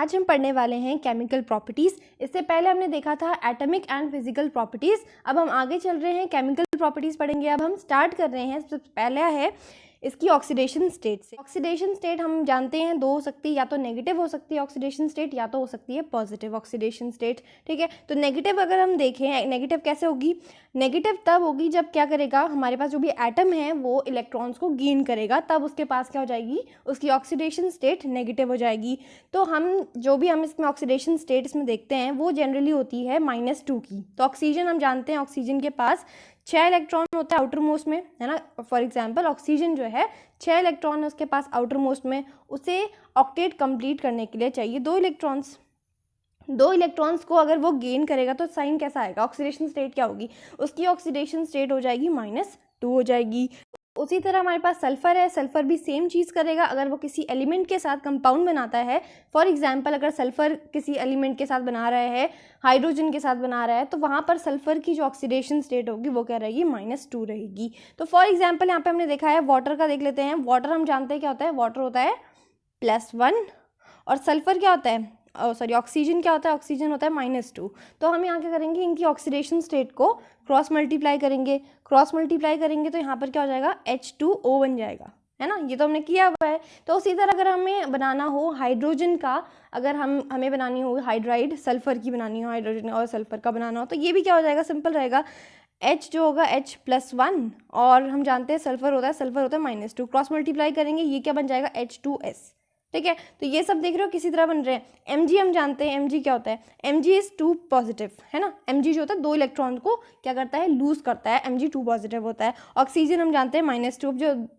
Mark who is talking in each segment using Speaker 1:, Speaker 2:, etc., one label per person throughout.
Speaker 1: आज हम पढ़ने वाले हैं केमिकल प्रॉपर्टीज़। इससे पहले हमने देखा था एटॉमिक एंड फिजिकल प्रॉपर्टीज़। अब हम आगे चल रहे हैं, केमिकल प्रॉपर्टीज़ पढ़ेंगे। अब हम स्टार्ट कर रहे हैं। सबसे पहला है इसकी ऑक्सीडेशन स्टेट से। ऑक्सीडेशन स्टेट हम जानते हैं दो हो सकती है, या तो नेगेटिव हो सकती है ऑक्सीडेशन स्टेट, या तो हो सकती है पॉजिटिव ऑक्सीडेशन स्टेट। ठीक है, तो नेगेटिव अगर हम देखें, नेगेटिव कैसे होगी? नेगेटिव तब होगी जब क्या करेगा, हमारे पास जो भी एटम है वो इलेक्ट्रॉन्स को गेन करेगा, तब उसके पास क्या हो जाएगी, उसकी ऑक्सीडेशन स्टेट नेगेटिव हो जाएगी। तो हम इसमें ऑक्सीडेशन स्टेट इसमें देखते हैं वो जनरली होती है -2 की। तो ऑक्सीजन हम जानते हैं, ऑक्सीजन के पास 6 इलेक्ट्रॉन होता है आउटर मोस्ट में, है ना। फॉर एग्जांपल ऑक्सीजन जो है 6 इलेक्ट्रॉन है उसके पास आउटर मोस्ट में, उसे ऑक्टेट कंप्लीट करने के लिए चाहिए 2 इलेक्ट्रॉन्स। 2 इलेक्ट्रॉन्स को अगर वो गेन करेगा तो साइन कैसा आएगा, ऑक्सीडेशन स्टेट क्या होगी, उसकी ऑक्सीडेशन स्टेट हो जाएगी -2 हो जाएगी। उसी तरह हमारे पास सल्फर है, सल्फर भी सेम चीज़ करेगा। अगर वो किसी एलिमेंट के साथ कंपाउंड बनाता है, फॉर एग्जांपल अगर सल्फर किसी एलिमेंट के साथ बना रहा है, हाइड्रोजन के साथ बना रहा है, तो वहाँ पर सल्फर की जो ऑक्सीडेशन स्टेट होगी वो क्या रहेगी, -2 रहेगी। तो फॉर एग्जांपल यहाँ पे हमने देखा है वाटर का, देख लेते हैं। वाटर हम जानते हैं क्या होता है, वाटर होता है +1 और सल्फर क्या होता है, ऑक्सीजन क्या होता है, ऑक्सीजन होता है -2। तो हम यहाँ क्या करेंगे, इनकी ऑक्सीडेशन स्टेट को क्रॉस मल्टीप्लाई करेंगे। तो यहाँ पर क्या हो जाएगा, H2O बन जाएगा, है ना। ये तो हमने किया हुआ है। तो उसी तरह अगर हमें बनाना हो हाइड्रोजन का, अगर हमें बनानी हो हाइड्राइड, सल्फर की बनानी हो, हाइड्रोजन और सल्फर का बनाना हो, तो ये भी क्या हो जाएगा, सिंपल रहेगा। H जो होगा H+1 और हम जानते हैं सल्फर होता है -2, क्रॉस मल्टीप्लाई करेंगे, ये क्या बन जाएगा, H2S। ठीक है, तो ये सब देख रहे हो किसी तरह बन रहे हैं। Mg हम जानते हैं, Mg क्या होता है, Mg इज 2 पॉजिटिव, है ना। Mg जो होता है 2 इलेक्ट्रॉन को क्या करता है, लूज करता है, Mg 2 पॉजिटिव होता है। ऑक्सीजन हम जानते हैं -2,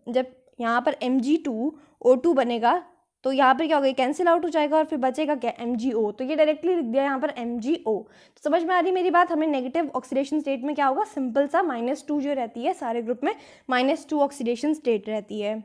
Speaker 1: जब यहाँ पर Mg2O2 बनेगा तो यहाँ पर क्या होगा, कैंसिल आउट हो जाएगा और फिर बचेगा क्या, MgO। तो ये डायरेक्टली लिख दिया यहाँ पर MgO। तो समझ में आ रही मेरी बात। हमें नेगेटिव ऑक्सीडेशन स्टेट में क्या होगा, सिंपल सा -2 जो रहती है, सारे ग्रुप में -2 ऑक्सीडेशन स्टेट रहती है।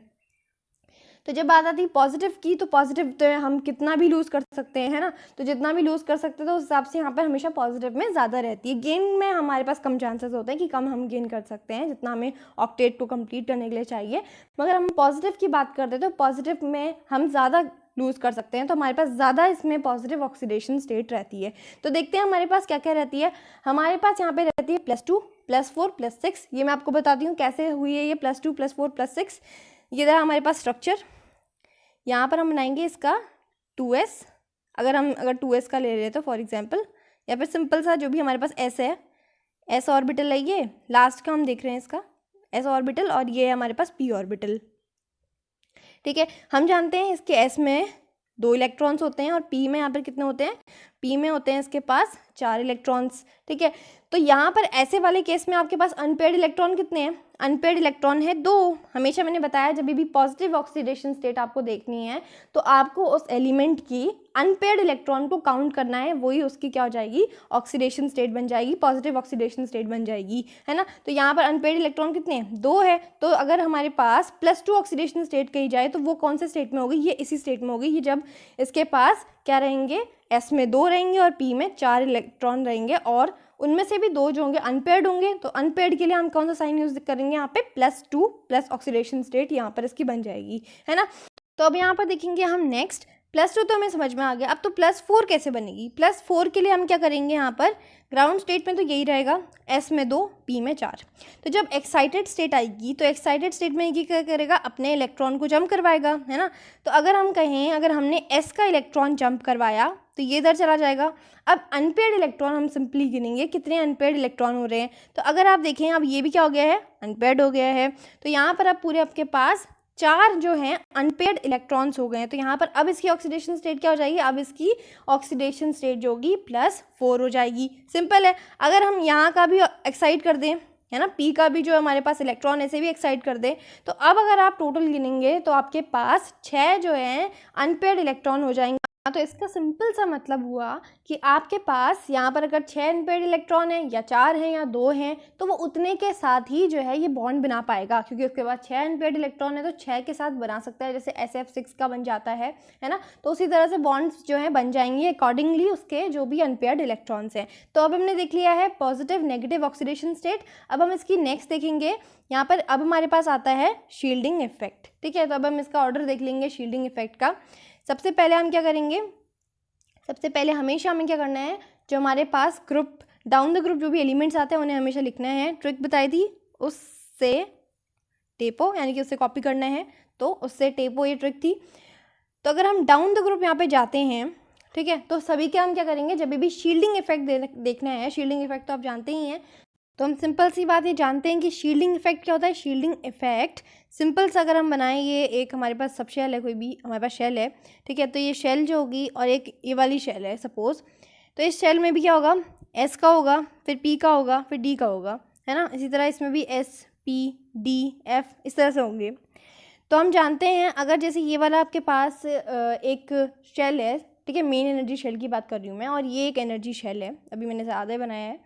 Speaker 1: तो जब बात आती है पॉजिटिव की, तो पॉजिटिव तो हम कितना भी लूज़ कर सकते हैं, है ना। तो जितना भी लूज़ कर सकते हैं तो उस हिसाब से यहाँ पर हमेशा पॉजिटिव में ज़्यादा रहती है। गेन में हमारे पास कम चांसेस होते हैं कि कम हम गेन कर सकते हैं, जितना हमें ऑक्टेट को कंप्लीट करने के लिए चाहिए। मगर हम पॉजिटिव की बात करते हैं तो पॉजिटिव में हम ज़्यादा लूज़ कर सकते हैं, तो हमारे पास ज़्यादा इसमें पॉजिटिव ऑक्सीडेशन स्टेट रहती है। तो देखते हैं हमारे पास क्या क्या रहती है। हमारे पास यहाँ पे रहती है +2, +4, +6। ये मैं आपको बताती हूँ कैसे हुई है ये +2, +4, +6। ये रहा हमारे पास स्ट्रक्चर। यहाँ पर हम बनाएंगे इसका 2s। अगर 2s का ले रहे हैं तो फॉर एग्जांपल, या फिर सिंपल सा जो भी हमारे पास s है, s ऑर्बिटल है, ये लास्ट का हम देख रहे हैं इसका s ऑर्बिटल, और ये है हमारे पास p ऑर्बिटल। ठीक है, हम जानते हैं इसके s में 2 इलेक्ट्रॉन्स होते हैं और p में यहाँ पर कितने होते हैं, p में होते हैं इसके पास 4 इलेक्ट्रॉन्स। ठीक है, तो यहाँ पर ऐसे वाले केस में आपके पास अनपेयर्ड इलेक्ट्रॉन कितने हैं, अनपेयर्ड इलेक्ट्रॉन है 2। हमेशा मैंने बताया जब भी पॉजिटिव ऑक्सीडेशन स्टेट आपको देखनी है तो आपको उस एलिमेंट की अनपेयर्ड इलेक्ट्रॉन को काउंट करना है, वही उसकी क्या हो जाएगी, ऑक्सीडेशन स्टेट बन जाएगी, पॉजिटिव ऑक्सीडेशन स्टेट बन जाएगी, है ना। तो यहाँ पर अनपेयर्ड इलेक्ट्रॉन कितने हैं, 2 है। तो अगर हमारे पास +2 ऑक्सीडेशन स्टेट कही जाए तो वो कौन से स्टेट में होगी, ये इसी स्टेट में होगी, ये जब इसके पास क्या रहेंगे, S में 2 रहेंगे और P में 4 इलेक्ट्रॉन रहेंगे, और उनमें से भी 2 जो होंगे अनपेयर्ड होंगे। तो अनपेयर्ड के लिए हम कौन सा साइन यूज करेंगे, यहाँ पे +2 प्लस ऑक्सीडेशन स्टेट यहाँ पर इसकी बन जाएगी, है ना। तो अब यहाँ पर देखेंगे हम नेक्स्ट, +2 तो हमें समझ में आ गया। अब तो +4 कैसे बनेगी, +4 के लिए हम क्या करेंगे, यहाँ पर ग्राउंड स्टेट में तो यही रहेगा, S में 2, P में 4। तो जब एक्साइटेड स्टेट आएगी तो एक्साइटेड स्टेट में ये क्या करेगा, अपने इलेक्ट्रॉन को जंप करवाएगा, है ना। तो अगर हम कहें, अगर हमने S का इलेक्ट्रॉन जंप करवाया तो ये इधर चला जाएगा। अब अनपेयर्ड इलेक्ट्रॉन हम सिंपली गिनेंगे कितने अनपेयर्ड इलेक्ट्रॉन हो रहे हैं। तो अगर आप देखें, अब ये भी क्या हो गया है, अनपेयर्ड हो गया है। तो यहाँ पर अब पूरे आपके पास 4 जो हैं अनपेयर्ड इलेक्ट्रॉन्स हो गए हैं। तो यहाँ पर अब इसकी ऑक्सीडेशन स्टेट क्या हो जाएगी, अब इसकी ऑक्सीडेशन स्टेट जो होगी +4 हो जाएगी। सिंपल है। अगर हम यहाँ का भी एक्साइट कर दें, है ना, P का भी जो हमारे पास इलेक्ट्रॉन ऐसे भी एक्साइट कर दें, तो अब अगर आप टोटल गिनेंगे तो आपके पास 6 जो हैं अनपेयर्ड इलेक्ट्रॉन हो जाएंगे। तो इसका सिंपल सा मतलब हुआ कि आपके पास यहाँ पर अगर 6 अनपेयर्ड इलेक्ट्रॉन है, या 4 हैं या 2 हैं, तो वो उतने के साथ ही जो है ये बॉन्ड बना पाएगा, क्योंकि उसके बाद 6 अनपेयर्ड इलेक्ट्रॉन है तो 6 के साथ बना सकता है, जैसे SF6 का बन जाता है ना। तो उसी तरह से बॉन्ड्स जो है बन जाएंगे अकॉर्डिंगली उसके जो भी अनपेयर्ड इलेक्ट्रॉन्स हैं। तो अब हमने देख लिया है पॉजिटिव नेगेटिव ऑक्सीडेशन स्टेट। अब हम इसकी नेक्स्ट देखेंगे, यहाँ पर अब हमारे पास आता है शील्डिंग इफेक्ट। ठीक है, तो अब हम इसका ऑर्डर देख लेंगे शील्डिंग इफेक्ट का। सबसे पहले हम क्या करेंगे, सबसे पहले हमेशा हमें क्या करना है, जो हमारे पास ग्रुप डाउन द ग्रुप जो भी एलिमेंट्स आते हैं उन्हें हमेशा लिखना है। ट्रिक बताई थी, उससे टेपो यानी कि उससे कॉपी करना है, तो उससे टेपो ये ट्रिक थी। तो अगर हम डाउन द ग्रुप यहाँ पे जाते हैं, ठीक है, तो सभी के हम क्या करेंगे, जब भी शील्डिंग इफेक्ट देखना है, शील्डिंग इफेक्ट तो आप जानते ही हैं, तो हम सिंपल सी बात ये जानते हैं कि शील्डिंग इफेक्ट क्या होता है। शील्डिंग इफेक्ट सिंपल सा अगर हम बनाएं, ये एक हमारे पास सब शेल है, कोई भी हमारे पास शेल है, ठीक है, तो ये शेल जो होगी और एक ये वाली शेल है सपोज, तो इस शेल में भी क्या होगा, एस का होगा, फिर पी का होगा, फिर डी का होगा, है ना। इसी तरह इसमें भी एस पी डी एफ इस तरह से होंगे। तो हम जानते हैं अगर जैसे ये वाला आपके पास एक शेल है, ठीक है, मेन एनर्जी शेल की बात कर रही हूँ मैं, और ये एक एनर्जी शेल है, अभी मैंने ज़्यादा बनाया है,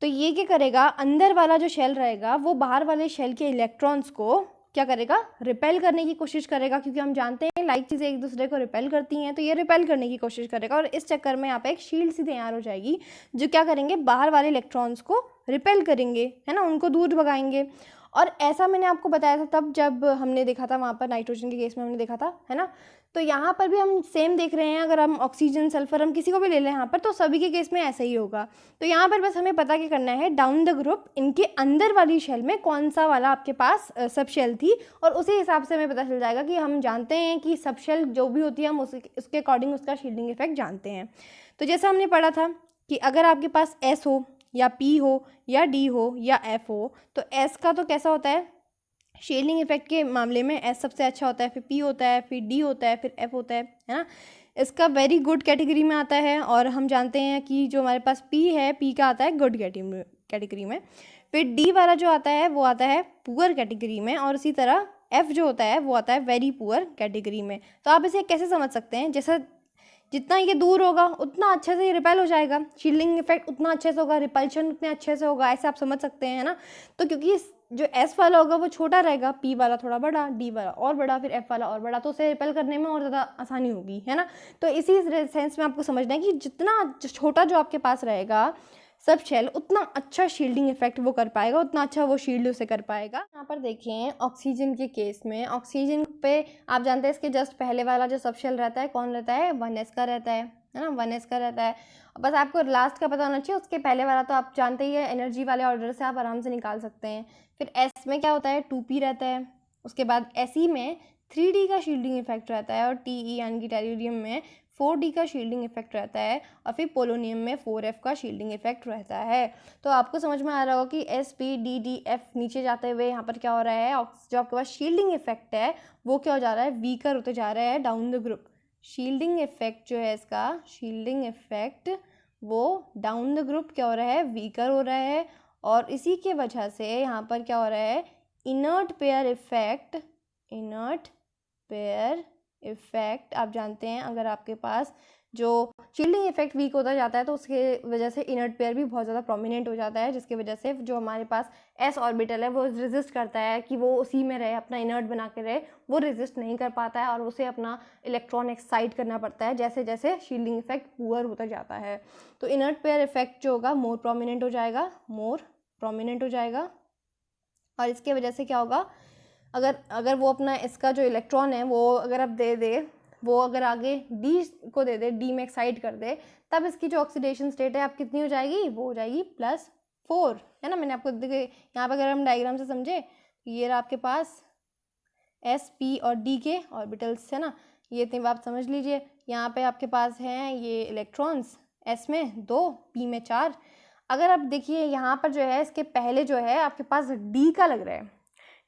Speaker 1: तो ये क्या करेगा, अंदर वाला जो शेल रहेगा वो बाहर वाले शेल के इलेक्ट्रॉन्स को क्या करेगा, रिपेल करने की कोशिश करेगा, क्योंकि हम जानते हैं लाइक चीज़ें एक दूसरे को रिपेल करती हैं, तो ये रिपेल करने की कोशिश करेगा, और इस चक्कर में यहाँ पे एक शील्ड सी तैयार हो जाएगी जो क्या करेंगे, बाहर वाले इलेक्ट्रॉन्स को रिपेल करेंगे, है ना, उनको दूर भगाएंगे। और ऐसा मैंने आपको बताया था तब जब हमने देखा था वहाँ पर नाइट्रोजन के केस में हमने देखा था, है ना। तो यहाँ पर भी हम सेम देख रहे हैं, अगर हम ऑक्सीजन सल्फर हम किसी को भी ले लें यहाँ पर, तो सभी के केस में ऐसा ही होगा। तो यहाँ पर बस हमें पता क्या करना है, डाउन द ग्रुप इनके अंदर वाली शेल में कौन सा वाला आपके पास सब शेल थी, और उसी हिसाब से हमें पता चल जाएगा कि हम जानते हैं कि सब शेल जो भी होती है हम उसके अकॉर्डिंग उसका शील्डिंग इफेक्ट जानते हैं। तो जैसा हमने पढ़ा था कि अगर आपके पास एस हो या पी हो या डी हो या एफ हो, तो एस का तो कैसा होता है, शील्डिंग इफेक्ट के मामले में एस सबसे अच्छा होता है, फिर पी होता है, फिर डी होता है, फिर एफ होता है ना। इसका वेरी गुड कैटेगरी में आता है, और हम जानते हैं कि जो हमारे पास पी है, पी का आता है गुड कैटेगरी में, फिर डी वाला जो आता है वो आता है पुअर कैटेगरी में, और इसी तरह एफ जो होता है वो आता है वेरी पुअर कैटेगरी में। तो आप इसे कैसे समझ सकते हैं, जैसा जितना ये दूर होगा उतना अच्छे से ये रिपेल हो जाएगा, शील्डिंग इफेक्ट उतना अच्छे से होगा, रिपल्शन उतने अच्छे से होगा, ऐसे आप समझ सकते हैं, है ना। तो क्योंकि जो एस वाला होगा वो छोटा रहेगा, पी वाला थोड़ा बड़ा, डी वाला और बड़ा, फिर एफ वाला और बड़ा, तो उसे रिपेल करने में और ज़्यादा आसानी होगी, है ना। तो इसी सेंस में आपको समझना है कि जितना छोटा जो आपके पास रहेगा सब शेल, उतना अच्छा शील्डिंग इफेक्ट वो कर पाएगा, उतना अच्छा वो शील्ड उसे कर पाएगा। यहाँ पर देखिए ऑक्सीजन के केस में, ऑक्सीजन पे आप जानते हैं इसके जस्ट पहले वाला जो सब शेल रहता है कौन रहता है, 1s का रहता है ना, 1s का रहता है। बस आपको लास्ट का पता होना चाहिए, उसके पहले वाला तो आप जानते ही है, एनर्जी वाले ऑर्डर से आप आराम से निकाल सकते हैं। फिर एस में क्या होता है, 2p रहता है, उसके बाद एसई में 3d का शील्डिंग इफेक्ट रहता है, और टी यानी कि टेल्यूरियम में 4d का शील्डिंग इफेक्ट रहता है, और फिर पोलोनियम में 4f का शील्डिंग इफेक्ट रहता है। तो आपको समझ में आ रहा होगा कि S P D D F नीचे जाते हुए यहाँ पर क्या हो रहा है, जो आपके पास शील्डिंग इफेक्ट है वो क्या हो जा रहा है, वीकर होते जा रहा है down the group. Shielding effect जो है इसका, शील्डिंग इफेक्ट वो डाउन द ग्रुप क्या हो रहा है, वीकर हो रहा है, और इसी के वजह से यहाँ पर क्या हो रहा है, inert pair effect, inert pair effect आप जानते हैं, अगर आपके पास जो शील्डिंग इफेक्ट वीक होता जाता है तो उसके वजह से इनर्ट पेयर भी बहुत ज़्यादा प्रोमिनेंट हो जाता है, जिसकी वजह से जो हमारे पास एस ऑर्बिटल है वो रेजिस्ट करता है कि वो उसी में रहे, अपना इनर्ट बना के रहे, वो रेजिस्ट नहीं कर पाता है, और उसे अपना इलेक्ट्रॉन एक्साइट करना पड़ता है जैसे जैसे शील्डिंग इफेक्ट पुअर होता जाता है। तो इनर्ट पेयर इफेक्ट जो होगा मोर प्रोमिनेंट हो जाएगा, मोर प्रोमिनेंट हो जाएगा, और इसके वजह से क्या होगा, अगर वो अपना इसका जो इलेक्ट्रॉन है वो अगर आप दे दे, वो अगर आगे डी को दे दे, डी में एक्साइट कर दे, तब इसकी जो ऑक्सीडेशन स्टेट है आप कितनी हो जाएगी, वो हो जाएगी +4, है ना। मैंने आपको देखिए यहाँ पर अगर हम डायग्राम से समझे, ये रहा आपके पास एस पी और डी के ऑर्बिटल्स, है ना, ये इतनी बात समझ लीजिए। यहाँ पे आपके पास हैं ये इलेक्ट्रॉन्स, एस में 2, पी में 4। अगर आप देखिए यहाँ पर जो है इसके पहले जो है आपके पास डी का लग रहा है,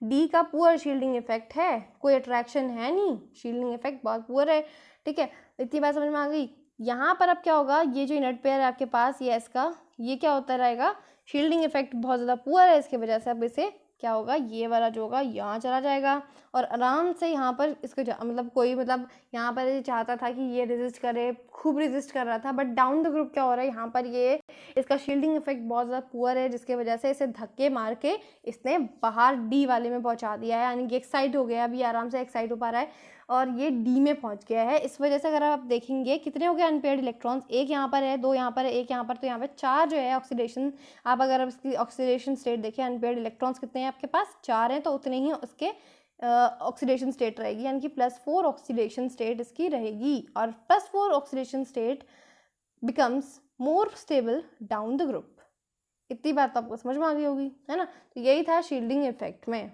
Speaker 1: डी का पुअर शील्डिंग इफेक्ट है, कोई अट्रैक्शन है नहीं, शील्डिंग इफेक्ट बहुत पुअर है, ठीक है, इतनी बात समझ में आ गई। यहाँ पर अब क्या होगा, ये जो इनर्ट पेयर है आपके पास ये एस का, ये क्या होता रहेगा, शील्डिंग इफेक्ट बहुत ज़्यादा पुअर है, इसकी वजह से अब इसे क्या होगा, ये वाला जो होगा यहाँ चला जाएगा, और आराम से यहाँ पर इसको मतलब कोई मतलब यहाँ पर ये चाहता था कि ये रेजिस्ट करे, खूब रेजिस्ट कर रहा था, बट डाउन द ग्रुप क्या हो रहा है, यहाँ पर ये इसका शील्डिंग इफेक्ट बहुत ज़्यादा पुअर है, जिसके वजह से इसे धक्के मार के इसने बाहर डी वाले में पहुँचा दिया है, यानी कि एक्साइट हो गया, अभी आराम से एक्साइट हो पा रहा है, और ये डी में पहुंच गया है। इस वजह से अगर आप देखेंगे कितने हो गए अनपेयर्ड इलेक्ट्रॉन्स, एक यहाँ पर है, 2 यहाँ पर है, एक यहाँ पर, तो यहाँ पर 4 जो है ऑक्सीडेशन, आप अगर इसकी ऑक्सीडेशन स्टेट देखें, अनपेयर्ड इलेक्ट्रॉन्स कितने हैं आपके पास, 4 हैं, तो उतने ही उसके ऑक्सीडेशन स्टेट रहेगी, यानी कि +4 ऑक्सीडेशन स्टेट इसकी रहेगी, और +4 oxidation state becomes more stable down the group. इतनी बात तो आपको समझ में आ गई होगी, है ना। तो यही था शील्डिंग इफेक्ट में।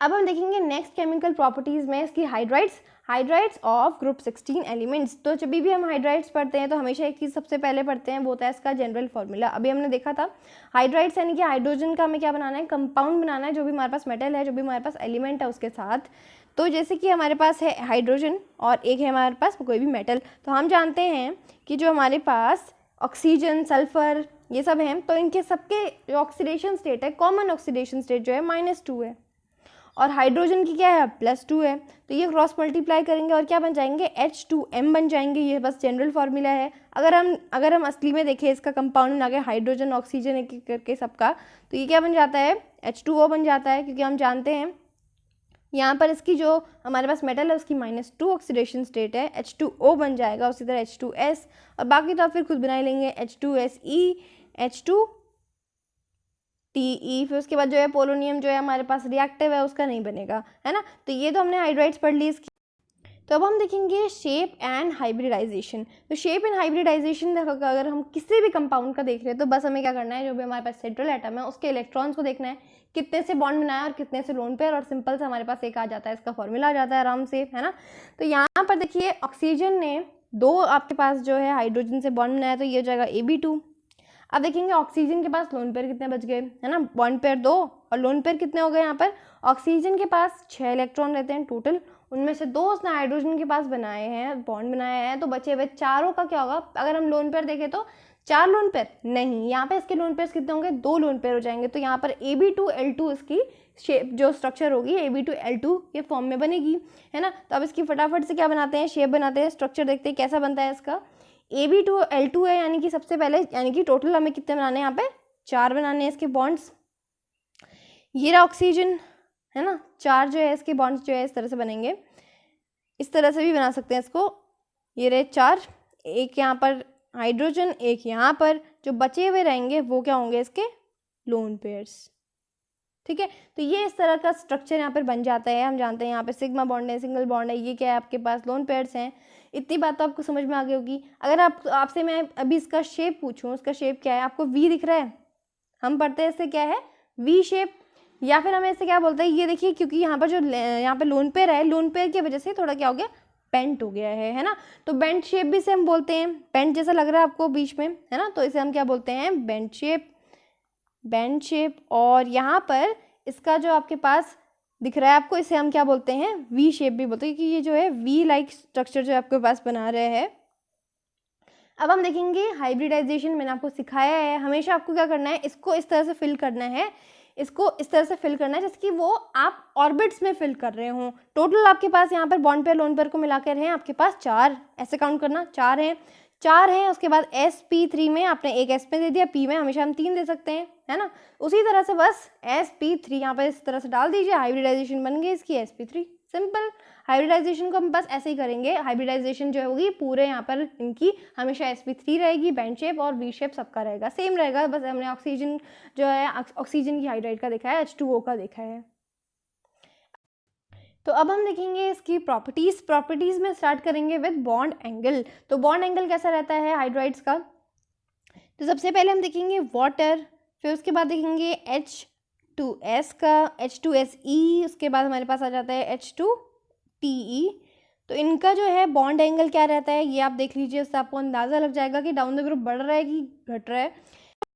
Speaker 1: अब हम देखेंगे नेक्स्ट केमिकल प्रॉपर्टीज में इसकी हाइड्राइड्स ऑफ ग्रुप 16 एलिमेंट्स। तो जब भी हम हाइड्राइड्स पढ़ते हैं तो हमेशा एक चीज़ सबसे पहले पढ़ते हैं, वो होता है इसका जनरल फॉर्मूला। अभी हमने देखा था हाइड्राइड्स यानी कि हाइड्रोजन का हमें क्या बनाना है, कंपाउंड बनाना है, जो भी हमारे पास मेटल है, जो भी हमारे पास एलिमेंट है उसके साथ। तो जैसे कि हमारे पास है हाइड्रोजन और एक है हमारे पास कोई भी मेटल, तो हम जानते हैं कि जो हमारे पास ऑक्सीजन, सल्फर, ये सब हैं, तो इनके सबके जो ऑक्सीडेशन स्टेट है, कॉमन ऑक्सीडेशन स्टेट जो है -2 है, और हाइड्रोजन की क्या है, +2 है। तो ये क्रॉस मल्टीप्लाई करेंगे और क्या बन जाएंगे, H2M बन जाएंगे। ये बस जनरल फार्मूला है। अगर हम असली में देखें इसका कंपाउंड बना के हाइड्रोजन ऑक्सीजन एक एक करके सबका, तो ये क्या बन जाता है, H2O बन जाता है, क्योंकि हम जानते हैं यहाँ पर इसकी जो हमारे पास मेटल है उसकी -2 ऑक्सीडेशन स्टेट है, H2O बन जाएगा, उसी तरह H2S, और बाकी तो आप फिर खुद बना ही लेंगे, H2SE, H2TE। फिर उसके बाद जो है पोलोनियम जो है हमारे पास रिएक्टिव है, उसका नहीं बनेगा, है ना। तो ये तो हमने हाइड्राइड्स पढ़ ली इसकी। तो अब हम देखेंगे शेप एंड हाइब्रिडाइजेशन। तो शेप एंड हाइब्रिडाइजेशन अगर हम किसी भी कंपाउंड का देख रहे हैं तो बस हमें क्या करना है, जो भी हमारे पास सेंट्रल एटम है उसके इलेक्ट्रॉन्स को देखना है, कितने से बॉन्ड बनाया और कितने से लोन पेयर, और सिंपल से हमारे पास एक आ जाता है, इसका फॉर्मूला आ जाता है आराम से, है ना। तो यहाँ पर देखिए ऑक्सीजन ने 2 आपके पास जो है हाइड्रोजन से बॉन्ड बनाया, तो ये हो जाएगा Ab2। अब देखेंगे ऑक्सीजन के पास लोन पेयर कितने बच गए, है ना, बॉन्ड पेयर 2 और लोन पेयर कितने हो गए। यहाँ पर ऑक्सीजन के पास 6 इलेक्ट्रॉन रहते हैं टोटल, उनमें से 2 उसने हाइड्रोजन के पास बनाए हैं, बॉन्ड बनाया है, तो बचे हुए चारों का क्या होगा। अगर हम लोन पेयर देखें तो 4 लोन पेयर नहीं, यहाँ पे इसके लोन पेयर कितने होंगे, 2 लोन पेयर हो जाएंगे। तो यहाँ पर Ab2L2 इसकी शेप जो स्ट्रक्चर होगी Ab2L2 ये फॉर्म में बनेगी, है ना। तो अब इसकी फटाफट से क्या बनाते हैं, शेप बनाते हैं, स्ट्रक्चर देखते हैं कैसा बनता है इसका। Ab2L2 है, यानी कि सबसे पहले, यानी कि टोटल हमें कितने बनाने हैं, यहाँ पे 4 बनाने हैं इसके बॉन्ड्स। ये रहा ऑक्सीजन, है ना, 4 जो है इसके बॉन्ड्स जो है इस तरह से बनेंगे, इस तरह से भी बना सकते हैं इसको। ये रहे 4, एक यहाँ पर हाइड्रोजन, एक यहाँ पर, जो बचे हुए रहेंगे वो क्या होंगे, इसके लोन पेयर्स। ठीक है, तो ये इस तरह का स्ट्रक्चर यहाँ पर बन जाता है। हम जानते हैं यहाँ पे सिग्मा बॉन्ड है, सिंगल बॉन्ड है, ये क्या है आपके पास लोन पेयर्स हैं। इतनी बात तो आपको समझ में आ गई होगी। अगर आपसे मैं अभी इसका शेप पूछूं, इसका शेप क्या है, आपको वी दिख रहा है, हम पढ़ते हैं इससे क्या है, वी शेप, या फिर हमें इससे क्या बोलते हैं, ये देखिए, क्योंकि यहाँ पर जो यहाँ पे लोन पेयर है, लोन पेयर की वजह से थोड़ा क्या हो गया, बेंट हो गया है ना। तो बेंट शेप भी से हम बोलते हैं, बेंट जैसा लग रहा है आपको बीच में, है ना, तो इसे हम क्या बोलते हैं, बेंट शेप। और यहाँ पर इसका जो आपके पास दिख रहा है आपको, इसे हम क्या बोलते हैं, वी शेप भी बोलते हैं, क्योंकि ये जो है वी लाइक स्ट्रक्चर जो आपके पास बना रहे हैं। अब हम देखेंगे हाइब्रिडाइजेशन। मैंने आपको सिखाया है, हमेशा आपको क्या करना है, इसको इस तरह से फिल करना है, इसको इस तरह से फिल करना है जैसे कि वो आप ऑर्बिट्स में फिल कर रहे हो। टोटल आपके पास यहाँ पर बॉन्ड पेयर लोन पेयर को मिलाकर हैं आपके पास 4, ऐसे काउंट करना, 4 हैं। उसके बाद sp3 में आपने एक s में दे दिया, p में हमेशा हम 3 दे सकते हैं, है ना। उसी तरह से बस sp3 यहाँ पर इस तरह से डाल दीजिए, हाइब्रिडाइजेशन बन गई इसकी sp3। सिंपल, हाइब्रिडाइजेशन को हम बस ऐसे ही करेंगे। हाइब्रिडाइजेशन जो होगी पूरे यहाँ पर इनकी हमेशा sp3 रहेगी, बैंड शेप और वी शेप सबका रहेगा, सेम रहेगा। बस हमने ऑक्सीजन जो है, ऑक्सीजन की हाइड्राइड का देखा है, H2O का देखा है। तो अब हम देखेंगे इसकी प्रॉपर्टीज़ में स्टार्ट करेंगे विद बॉन्ड एंगल। तो बॉन्ड एंगल कैसा रहता है हाइड्राइड्स का, तो सबसे पहले हम देखेंगे वाटर, फिर उसके बाद देखेंगे H2S का, H2SE, उसके बाद हमारे पास आ जाता है H2TE। तो इनका जो है बॉन्ड एंगल क्या रहता है ये आप देख लीजिए, उससे आपको अंदाज़ा लग जाएगा कि डाउन द ग्रुप बढ़ रहा है कि घट रहा है।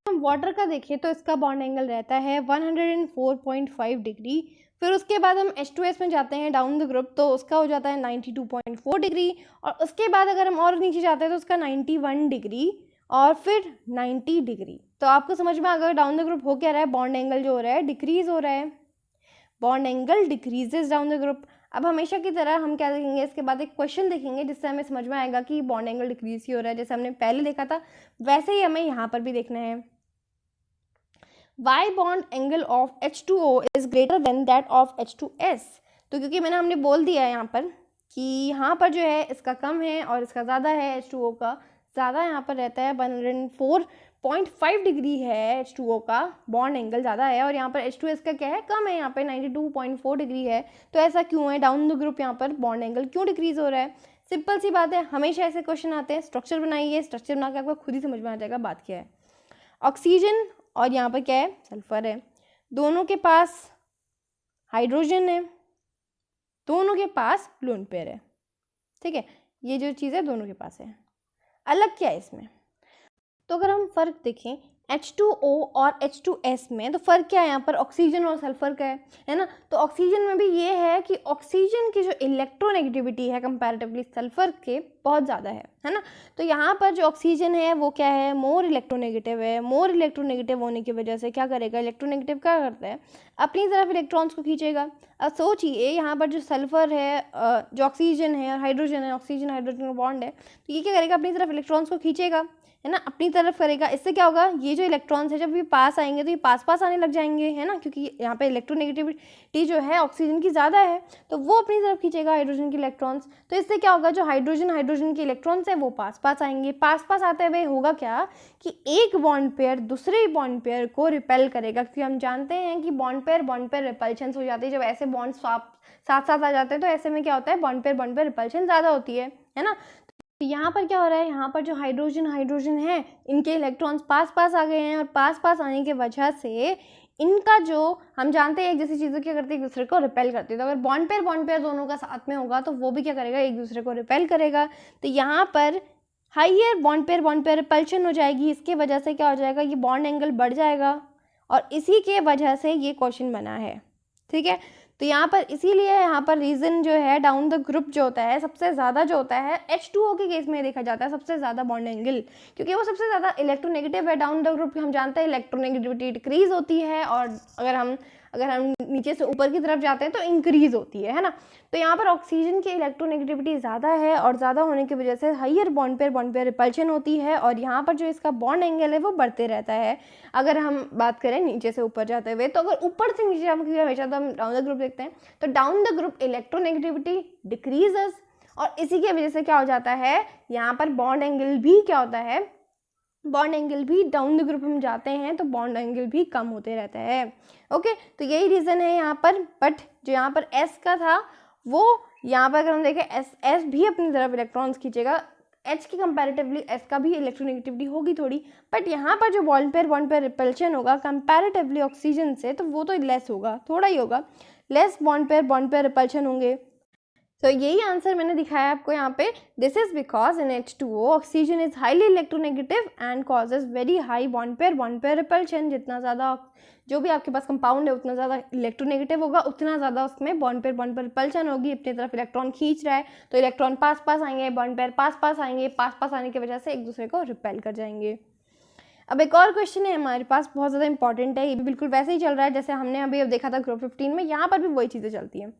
Speaker 1: हम वाटर का देखें तो इसका बॉन्ड एंगल रहता है 104.5 डिग्री। फिर उसके बाद हम H2S में जाते हैं डाउन द ग्रुप, तो उसका हो जाता है 92.4 डिग्री, और उसके बाद अगर हम और नीचे जाते हैं तो उसका 91 डिग्री और फिर 90 डिग्री। तो आपको समझ में आ गया डाउन द ग्रुप हो क्या रहा है, बॉन्ड एंगल जो हो रहा है डिक्रीज हो रहा है, bond angle decreases down the group. अब हमेशा की तरह हम क्या देखेंगे, इसके बाद एक क्वेश्चन देखेंगे जिससे हमें समझ में आएगा कि बॉन्ड एंगल डिक्रीज ही हो रहा है, जैसे हमने पहले देखा था वैसे ही हमें यहाँ पर भी देखना है। Why bond angle of H2O is greater than that of H2S। तो क्योंकि हमने बोल दिया है यहाँ पर कि यहाँ पर जो है इसका कम है और इसका ज़्यादा है H2O का, ज़्यादा यहाँ पर रहता है, 104.5 डिग्री है H2O का बॉन्ड एंगल ज़्यादा है, और यहाँ पर H2S का क्या है, कम है, यहाँ पे 92.4 डिग्री है। तो ऐसा क्यों है, डाउन द ग्रुप यहाँ पर बॉन्ड एंगल क्यों डिक्रीज हो रहा है? सिंपल सी बात है, हमेशा ऐसे क्वेश्चन आते हैं। स्ट्रक्चर बनाइए, स्ट्रक्चर बना के आपको खुद ही समझ में आ जाएगा बात क्या है। ऑक्सीजन और यहाँ पर क्या है, सल्फर है, दोनों के पास हाइड्रोजन है, दोनों के पास लोन पेयर है, ठीक है, ये जो चीज़ है दोनों के पास है। अलग क्या है इसमें? तो अगर हम फ़र्क देखें H2O और H2S में, तो फ़र्क क्या है यहाँ पर, ऑक्सीजन और सल्फर का है ना। तो ऑक्सीजन में भी ये है कि ऑक्सीजन की जो इलेक्ट्रोनेगेटिविटी है कंपैरेटिवली सल्फर के बहुत ज़्यादा है ना। तो यहाँ पर जो ऑक्सीजन है वो क्या है, मोर इलेक्ट्रोनेगेटिव है। मोर इलेक्ट्रोनेगेटिव होने की वजह से क्या करेगा, इलेक्ट्रोनेगेटिव क्या करता है, अपनी तरफ इलेक्ट्रॉन्स को खींचेगा। अब सोचिए यहाँ पर जो सल्फर है, जो ऑक्सीजन है और हाइड्रोजन है, ऑक्सीजन हाइड्रोजन का बॉन्ड है, तो ये क्या करेगा, अपनी तरफ इलेक्ट्रॉन्स को खींचेगा, है ना, अपनी तरफ करेगा। इससे क्या होगा, ये जो इलेक्ट्रॉन्स है जब ये पास आएंगे तो ये पास पास आने लग जाएंगे, है ना, क्योंकि यहाँ पे इलेक्ट्रोनेगेटिविटी जो है ऑक्सीजन की ज़्यादा है, तो वो अपनी तरफ खींचेगा हाइड्रोजन के इलेक्ट्रॉन्स। तो इससे क्या होगा, जो हाइड्रोजन के इलेक्ट्रॉन्स है वो पास पास आएंगे। पास पास आते हुए होगा क्या कि एक बॉन्ड पेयर दूसरे बॉन्ड पेयर को रिपेल करेगा, क्योंकि हम जानते हैं कि बॉन्ड पेयर रिपल्शन हो जाती है। जब ऐसे बॉन्ड साथ साथ आ जाते हैं तो ऐसे में क्या होता है, बॉन्ड पेयर रिपल्शन ज़्यादा होती है ना। तो यहाँ पर क्या हो रहा है, यहाँ पर जो हाइड्रोजन है, इनके इलेक्ट्रॉन्स पास पास आ गए हैं, और पास पास आने की वजह से इनका जो हम जानते हैं एक जैसी चीज़ें क्या करती है, एक दूसरे को रिपेल करती है। तो अगर बॉन्ड पेयर दोनों का साथ में होगा तो वो भी क्या करेगा, एक दूसरे को रिपेल करेगा। तो यहाँ पर हाइयर बॉन्ड पेयर रिपल्शन हो जाएगी। इसके वजह से क्या हो जाएगा, ये बॉन्ड एंगल बढ़ जाएगा, और इसी के वजह से ये क्वेश्चन बना है, ठीक है। तो यहाँ पर इसीलिए यहाँ पर रीज़न जो है, डाउन द ग्रुप जो होता है सबसे ज़्यादा जो होता है H2O के केस में देखा जाता है सबसे ज़्यादा बॉन्ड एंगल, क्योंकि वो सबसे ज़्यादा इलेक्ट्रोनेगेटिव है। डाउन द ग्रुप हम जानते हैं इलेक्ट्रोनेगेटिविटी डिक्रीज होती है, और अगर हम नीचे से ऊपर की तरफ जाते हैं तो इंक्रीज होती है ना। तो यहाँ पर ऑक्सीजन की इलेक्ट्रोनेगेटिविटी ज़्यादा है, और ज़्यादा होने की वजह से हाइयर बॉन्ड पेयर रिपल्शन होती है, और यहाँ पर जो इसका बॉन्ड एंगल है वो बढ़ते रहता है। अगर हम बात करें नीचे से ऊपर जाते हुए, तो अगर ऊपर से नीचे जाते हमेशा तो हम डाउन द ग्रुप देखते हैं, तो down the group electronegativity decreases, और इसी की वजह से क्या हो जाता है, यहाँ पर बॉन्ड एंगल भी क्या होता है, बॉन्ड एंगल भी डाउन द ग्रुप हम जाते हैं तो बॉन्ड एंगल भी कम होते रहता है। ओके, तो यही रीज़न है यहाँ पर। बट जो यहाँ पर एस का था वो यहाँ पर अगर हम देखें, एस भी अपनी तरफ इलेक्ट्रॉन्स खींचेगा। एच की कंपैरेटिवली एस का भी इलेक्ट्रोनेगेटिविटी होगी थोड़ी, बट यहाँ पर जो बॉन्ड पेयर रिपल्शन होगा कंपैरेटिवली ऑक्सीजन से, तो वो तो लेस होगा, थोड़ा ही होगा, लेस बॉन्ड पेयर रिपल्शन होंगे। तो यही आंसर मैंने दिखाया आपको यहाँ पे। This is because in H2O oxygen is highly electronegative and causes very high bond pair repulsion. जितना ज़्यादा जो भी आपके पास कंपाउंड है उतना ज़्यादा इलेक्ट्रोनेगेटिव होगा, उतना ज़्यादा उसमें बॉन्ड पेयर रिपल्शन होगी। अपनी तरफ इलेक्ट्रॉन खींच रहा है तो इलेक्ट्रॉन पास पास आएंगे, बॉन्ड पेयर पास पास आएंगे, पास पास आने की वजह से एक दूसरे को रिपेल कर जाएंगे। अब एक और क्वेश्चन है हमारे पास, बहुत ज़्यादा इंपॉर्टेंट है, ये भी बिल्कुल वैसे ही चल रहा है जैसे हमने अभी अब देखा था ग्रुप 15 में, यहाँ पर भी वही चीज़ें चलती हैं।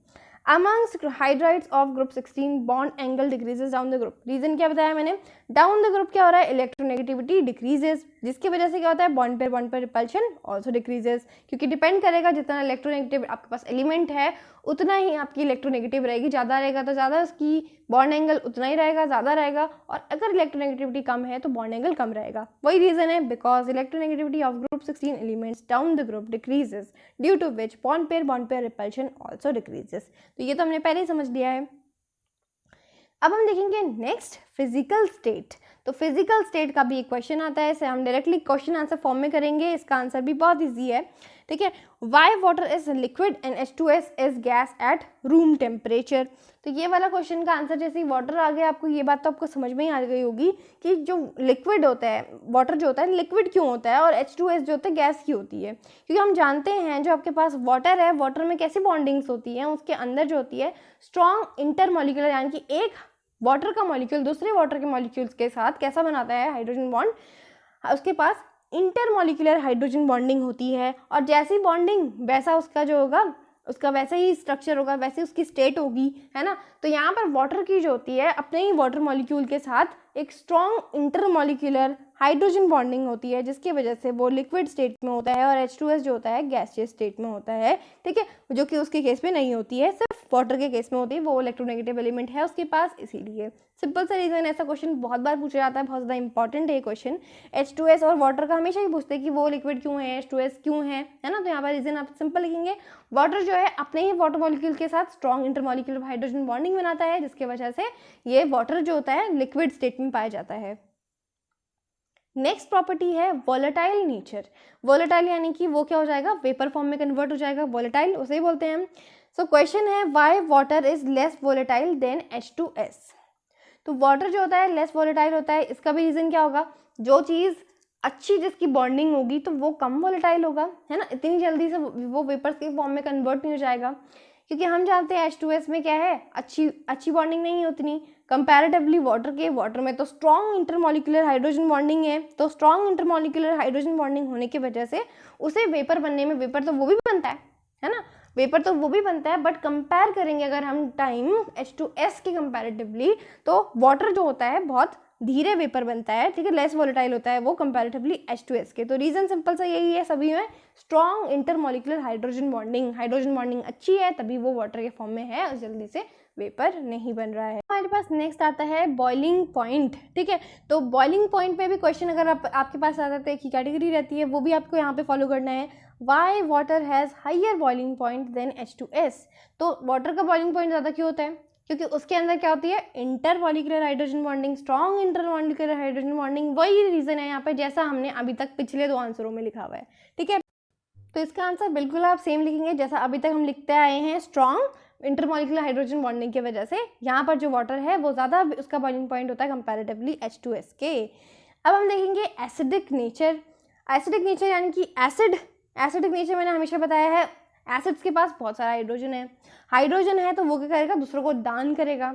Speaker 1: Amongst hydrides of group 16 bond angle decreases down the group। Reason क्या बताया मैंने, डाउन द ग्रुप क्या हो रहा है, इलेक्ट्रोनेगेटिविटी डिक्रीजेस, जिसकी वजह से क्या होता है, bond pair repulsion also decreases, क्योंकि डिपेंड करेगा जितना इलेक्ट्रोनेगेटिव आपके पास एलिमेंट है उतना ही आपकी इलेक्ट्रोनेगेटिव रहेगी। ज़्यादा रहेगा तो ज़्यादा उसकी बॉन्ड एंगल उतना ही रहेगा, ज़्यादा रहेगा, और अगर इलेक्ट्रोनेगेटिविटी कम है तो बॉन्ड एंगल कम रहेगा। वही रीज़न है, because electronegativity of group 16 elements down the group decreases, due to which bond pair repulsion also decreases. तो ये तो हमने पहले ही समझ लिया है। अब हम देखेंगे नेक्स्ट फिजिकल स्टेट। तो फिजिकल स्टेट का भी एक क्वेश्चन आता है, इसे हम डायरेक्टली क्वेश्चन आंसर फॉर्म में करेंगे। इसका आंसर भी बहुत इजी है, ठीक है। Why water is liquid and H2S is gas at room temperature. तो ये वाला क्वेश्चन का आंसर जैसे ही वाटर आ गया, आपको ये बात तो आपको समझ में ही आ गई होगी कि जो लिक्विड होता है, वाटर जो होता है लिक्विड क्यों होता है, और H2S जो होता है गैस की होती है। क्योंकि हम जानते हैं जो आपके पास वाटर है, वाटर में कैसी बॉन्डिंग्स होती हैं, उसके अंदर जो होती है स्ट्रॉन्ग इंटरमॉलिक्यूलर, यानी कि एक वाटर का मॉलिक्यूल दूसरे वाटर के मॉलिक्यूल्स के साथ कैसा बनाता है, हाइड्रोजन बॉन्ड, उसके पास इंटरमॉलिक्यूलर हाइड्रोजन बॉन्डिंग होती है। और जैसी बॉन्डिंग वैसा उसका जो होगा, उसका वैसे ही स्ट्रक्चर होगा, वैसे उसकी स्टेट होगी, है ना। तो यहाँ पर वाटर की जो होती है अपने ही वाटर मॉलिक्यूल के साथ एक स्ट्रॉन्ग इंटरमॉलिक्यूलर हाइड्रोजन बॉन्डिंग होती है, जिसकी वजह से वो लिक्विड स्टेट में होता है और H2S जो होता है गैसियस स्टेट में होता है, ठीक है, जो कि उसके केस में नहीं होती है, सिर्फ वाटर के केस में होती है, वो इलेक्ट्रोनेगेटिव एलिमेंट है उसके पास, इसीलिए। सिंपल सा रीजन, ऐसा क्वेश्चन बहुत बार पूछा जाता है, बहुत ज़्यादा इंपॉर्टेंट है ये क्वेश्चन। H2S और वाटर का हमेशा ही पूछते हैं कि वो लिक्विड क्यों है, H2S क्यों है ना, तो यहाँ पर रीजन आप सिंपल लिखेंगे, वाटर जो है अपने ही वाटर मॉलिक्यूल के साथ स्ट्रॉन्ग इंटरमॉलिक्यूलर हाइड्रोजन बॉन्डिंग बनाता है, जिसकी वजह से ये वाटर जो होता है लिक्विड स्टेट में पाया जाता है। नेक्स्ट प्रॉपर्टी है वोलेटाइल नेचर। वोलेटाइल यानी कि वो क्या हो जाएगा, वेपर फॉर्म में कन्वर्ट हो जाएगा, वोलेटाइल उसे ही बोलते हैं हम। सो क्वेश्चन है why water is less volatile than H2S। तो वाटर जो होता है लेस वोलेटाइल होता है, इसका भी रीजन क्या होगा, जो चीज़ अच्छी जिसकी बॉन्डिंग होगी तो वो कम वोलेटाइल होगा, है ना, इतनी जल्दी से वो वेपर्स के फॉर्म में कन्वर्ट नहीं हो जाएगा, क्योंकि हम जानते हैं H2S में क्या है, अच्छी बॉन्डिंग नहीं है उतनी कंपैरेटिवली वाटर में तो स्ट्रॉन्ग इंटरमॉलिक्यूलर हाइड्रोजन बॉन्डिंग है, तो स्ट्रॉन्ग इंटरमॉलिक्यूलर हाइड्रोजन बॉन्डिंग होने की वजह से उसे वेपर बनने में, वेपर तो वो भी बनता है ना, वेपर तो वो भी बनता है, बट कंपेयर करेंगे अगर हम टाइम H2S के कंपैरेटिवली, तो वाटर जो होता है बहुत धीरे वेपर बनता है, ठीक है, लेस वोलेटाइल होता है वो कंपैरेटिवली H2S के। तो रीजन सिंपल सा यही है सभी में, स्ट्रॉन्ग इंटरमॉलिक्यूलर हाइड्रोजन बॉन्डिंग अच्छी है, तभी वो वाटर के फॉर्म में है और जल्दी से वेपर नहीं बन रहा है। हमारे पास नेक्स्ट आता है बॉइलिंग पॉइंट, ठीक है, तो बॉइलिंग पॉइंट पे भी क्वेश्चन अगर आपके पास आ जाता है कि कैटेगरी रहती है, वो भी आपको यहाँ पे फॉलो करना है। Why water has higher boiling point than H2S। तो वाटर का बॉइलिंग पॉइंट ज़्यादा क्यों होता है, क्योंकि उसके अंदर क्या होती है, intermolecular hydrogen bonding, strong intermolecular hydrogen bonding, वही रीजन है यहाँ पे जैसा हमने अभी तक पिछले 2 आंसरों में लिखा हुआ है, ठीक है। तो इसका आंसर बिल्कुल आप सेम लिखेंगे जैसा अभी तक हम लिखते आए हैं, स्ट्रॉन्ग इंटरमॉलिक्यूलर हाइड्रोजन बॉन्डिंग की वजह से यहाँ पर जो वाटर है वो ज़्यादा उसका बॉइलिंग पॉइंट होता है कंपैरेटिवली H2S के। अब हम देखेंगे एसिडिक नेचर। एसिडिक नेचर यानी कि एसिडिक नेचर मैंने हमेशा बताया है, एसिड्स के पास बहुत सारा हाइड्रोजन है तो वो क्या करेगा, दूसरों को दान करेगा,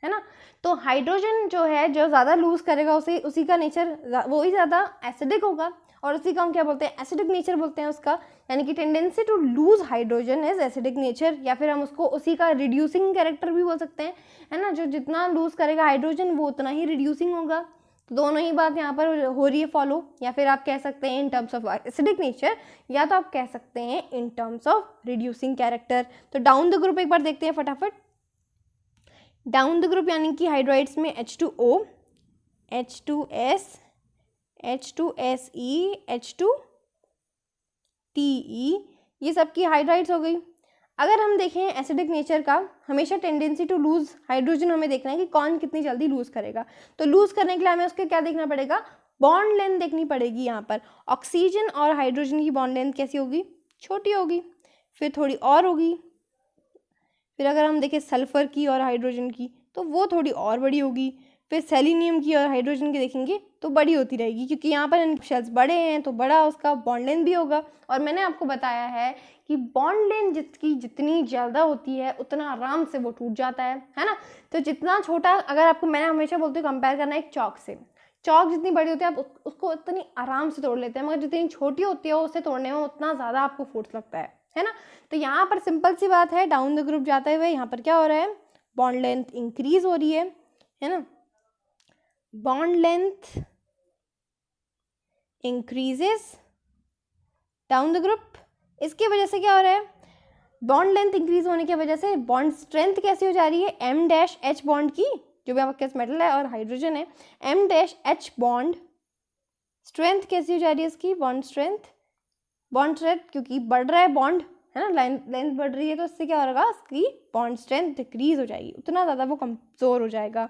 Speaker 1: है ना, तो हाइड्रोजन जो है जो ज़्यादा लूज करेगा उसी का नेचर वो ही ज़्यादा एसिडिक होगा, और उसी का हम क्या बोलते हैं, एसिडिक नेचर बोलते हैं उसका, यानी कि tendency to lose hydrogen is acidic nature, या फिर हम उसको उसी का रिड्यूसिंग कैरेक्टर भी बोल सकते हैं, है ना, जो जितना लूज करेगा हाइड्रोजन वो उतना ही रिड्यूसिंग होगा। तो दोनों ही बात यहाँ पर हो रही है फॉलो, या फिर आप कह सकते हैं in terms of acidic nature, या तो आप कह सकते हैं in terms of reducing character. तो डाउन द ग्रुप एक बार देखते हैं फटाफट। डाउन द ग्रुप यानी कि हाइड्राइड्स में H2O, H2S, H2SE, H2TE, ये सब की हाइड्राइड्स हो गई। अगर हम देखें एसिडिक नेचर का, हमेशा टेंडेंसी टू लूज हाइड्रोजन हमें देखना है कि कौन कितनी जल्दी लूज करेगा, तो लूज करने के लिए हमें उसके क्या देखना पड़ेगा, बॉन्ड लेंथ देखनी पड़ेगी। यहाँ पर ऑक्सीजन और हाइड्रोजन की बॉन्ड लेंथ कैसी होगी, छोटी होगी, फिर थोड़ी और होगी, फिर अगर हम देखें सल्फर की और हाइड्रोजन की तो वो थोड़ी और बड़ी होगी, फिर सेलिनियम की और हाइड्रोजन की देखेंगे तो बड़ी होती रहेगी, क्योंकि यहाँ पर शेल्स बड़े हैं तो बड़ा उसका बॉन्ड लेंथ भी होगा। और मैंने आपको बताया है कि बॉन्ड लेंथ जितनी ज़्यादा होती है उतना आराम से वो टूट जाता है ना, तो जितना छोटा, अगर आपको, मैं हमेशा बोलती हूँ कंपेयर करना एक चौक से, चौक जितनी बड़ी होती है आप उसको उतनी आराम से तोड़ लेते हैं, मगर जितनी छोटी होती है उसे तोड़ने में उतना ज़्यादा आपको फोर्स लगता है ना। तो यहाँ पर सिंपल सी बात है, डाउन द ग्रुप जाते हुए यहाँ पर क्या हो रहा है, बॉन्ड लेंथ इंक्रीज हो रही है ना, bond length increases down the group. इसकी वजह से क्या हो रहा है, बॉन्ड लेंथ इंक्रीज होने की वजह से बॉन्ड स्ट्रेंथ कैसी हो जा रही है, M-H बॉन्ड की, जो भी आपके पास मेटल है और हाइड्रोजन है, M-H बॉन्ड स्ट्रेंथ कैसी हो जा रही है इसकी, बॉन्ड स्ट्रेंथ क्योंकि बढ़ रहा है बॉन्ड, है ना, लेंथ बढ़ रही है, तो इससे क्या होगा, इसकी बॉन्ड स्ट्रेंथ डिक्रीज हो जाएगी, उतना ज़्यादा वो कमज़ोर हो जाएगा।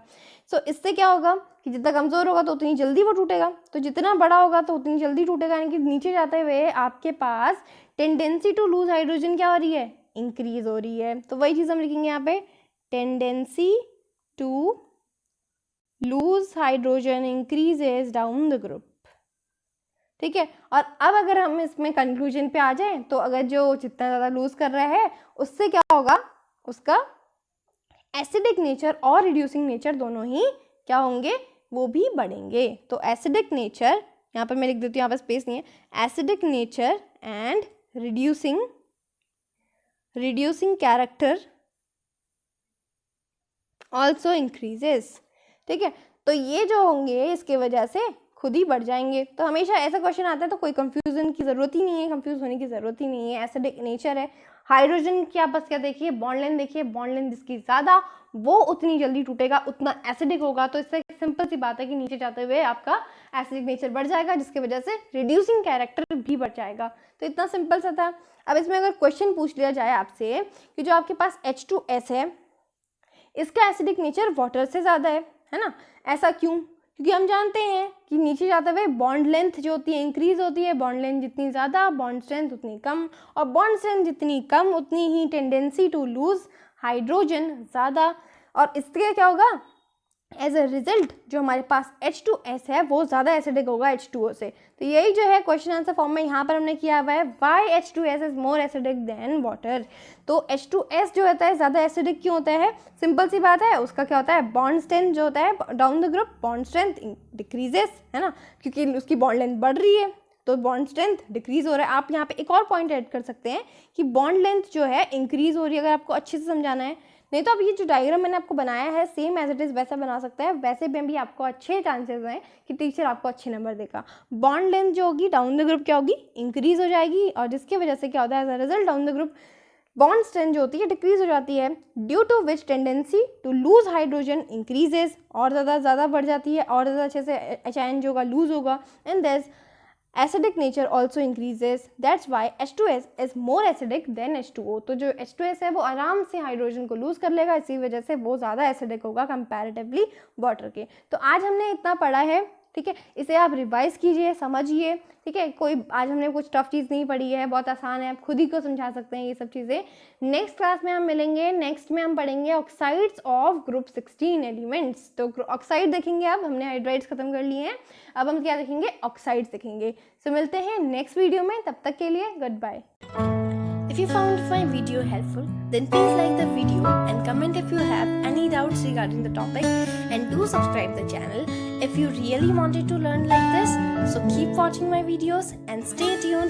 Speaker 1: सो इससे क्या होगा कि जितना कमज़ोर होगा तो उतनी जल्दी वो टूटेगा, तो जितना बड़ा होगा तो उतनी जल्दी टूटेगा, यानी कि नीचे जाते हुए आपके पास टेंडेंसी टू लूज हाइड्रोजन क्या हो रही है, इंक्रीज हो रही है। तो वही चीज़ हम लिखेंगे यहाँ पे, tendency to lose hydrogen increases down the group, ठीक है। और अब अगर हम इसमें कंक्लूजन पे आ जाएं, तो अगर जो जितना ज़्यादा लूज कर रहा है उससे क्या होगा, उसका एसिडिक नेचर और रिड्यूसिंग नेचर दोनों ही क्या होंगे, वो भी बढ़ेंगे। तो एसिडिक नेचर, यहाँ पर मैं लिख देती हूँ, यहाँ पर स्पेस नहीं है, acidic nature and reducing character also increases, ठीक है। तो ये जो होंगे इसके वजह से खुद ही बढ़ जाएंगे। तो हमेशा ऐसा क्वेश्चन आता है तो कोई कंफ्यूजन की ज़रूरत ही नहीं है, कंफ्यूज होने की ज़रूरत ही नहीं है। एसिडिक नेचर है। हाइड्रोजन की आप बस क्या देखिए, बॉन्ड लेंथ देखिए, बॉन्ड लेंथ जिसकी ज़्यादा वो उतनी जल्दी टूटेगा, उतना एसिडिक होगा। तो इससे सिंपल सी बात है कि नीचे जाते हुए आपका एसिडिक नेचर बढ़ जाएगा, जिसकी वजह से रिड्यूसिंग कैरेक्टर भी बढ़ जाएगा। तो इतना सिंपल सा था। अब इसमें अगर क्वेश्चन पूछ लिया जाए आपसे कि जो आपके पास H2S है, इसका एसिडिक नेचर वाटर से ज़्यादा है ना? ऐसा क्यों? क्योंकि हम जानते हैं कि नीचे जाते हुए बॉन्ड लेंथ जो होती है इंक्रीज होती है, बॉन्ड लेंथ जितनी ज़्यादा बॉन्ड स्ट्रेंथ उतनी कम, और बॉन्ड स्ट्रेंथ जितनी कम उतनी ही टेंडेंसी टू लूज हाइड्रोजन ज़्यादा। और इससे क्या होगा, एज अ रिजल्ट जो हमारे पास H2S है वो ज़्यादा एसिडिक होगा H2O से। तो यही जो है क्वेश्चन आंसर फॉर्म में यहाँ पर हमने किया हुआ है, why H2S is more acidic than water. तो H2S जो होता है ज़्यादा एसिडिक क्यों होता है? सिंपल सी बात है, उसका क्या होता है, बॉन्ड स्ट्रेंथ जो होता है down the group bond strength decreases, है ना, क्योंकि उसकी बॉन्ड लेंथ बढ़ रही है तो बॉन्ड स्ट्रेंथ डिक्रीज हो रहा है। आप यहाँ पे एक और पॉइंट ऐड कर सकते हैं कि बॉन्ड लेंथ जो है इंक्रीज हो रही है, अगर आपको अच्छे से समझाना है। नहीं तो अब ये जो डायग्राम मैंने आपको बनाया है सेम एज इट इज़ वैसा बना सकता है, वैसे में भी आपको अच्छे चांसेस हैं कि टीचर आपको अच्छे नंबर देगा। बॉन्ड लेंथ जो होगी डाउन द ग्रुप क्या होगी, इंक्रीज हो जाएगी, और जिसकी वजह से क्या होता है, as a result down the group bond strength जो होती है डिक्रीज हो जाती है, due to which tendency to lose hydrogen increases, और ज़्यादा बढ़ जाती है, और ज़्यादा अच्छे से H जो होगा लूज होगा, and this acidic nature also increases. That's why H2S is more acidic than H2O. तो जो H2S है वो आराम से हाइड्रोजन को लूज कर लेगा, इसी वजह से वो ज़्यादा एसिडिक होगा कंपैरेटिवली वाटर के। तो आज हमने इतना पढ़ा है, ठीक है, इसे आप रिवाइज कीजिए, समझिए, ठीक है। कोई आज हमने कुछ टफ चीज़ नहीं पढ़ी है, बहुत आसान है, आप खुद ही को समझा सकते हैं ये सब चीज़ें। नेक्स्ट क्लास में हम मिलेंगे, नेक्स्ट में हम पढ़ेंगे ऑक्साइड्स ऑफ ग्रुप 16 एलिमेंट्स। तो ऑक्साइड देखेंगे, अब हमने हाइड्राइड्स खत्म कर लिए हैं, अब हम क्या देखेंगे, ऑक्साइड्स देखेंगे। सो मिलते हैं नेक्स्ट वीडियो में, तब तक के लिए good bye.
Speaker 2: If you found my video helpful, then please like the video and comment if you have any doubts regarding the topic, and do subscribe the channel if you really wanted to learn like this. So keep watching my videos and stay tuned